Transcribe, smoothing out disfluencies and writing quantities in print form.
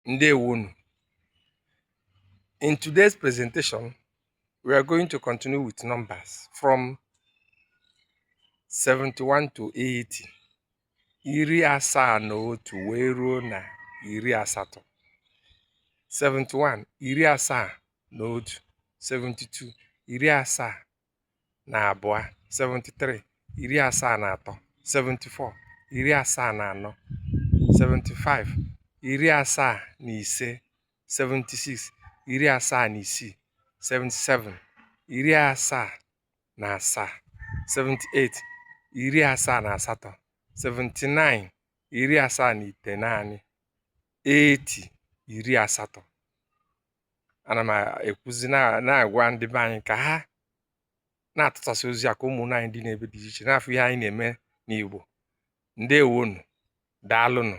Ndewonu. In today's presentation, we are going to continue with numbers from 71 to 80. Iri asaa na otu wee ruo na iri asatọ. 71, iri asaa na otu. 72, iri asaa na abụọ. 73, iri asaa na atọ. 74, iri asaa na anọ. 75, iri asaa na ise. 76, iri asaa na isii. 77, iri asaa na asaa. 78, iri asaa na asatọ. 79, iri asaa na itenaanị. 80, iri asatọ. Ana m ekwuzi na-agwa ndị be anyị ka ha na-atụtasị ozi a ka ụmụnne anyị dị n'ebe dị iche na-afụ ihe anyị na-eme n'Igbo. Ndewonu, daalụnụ.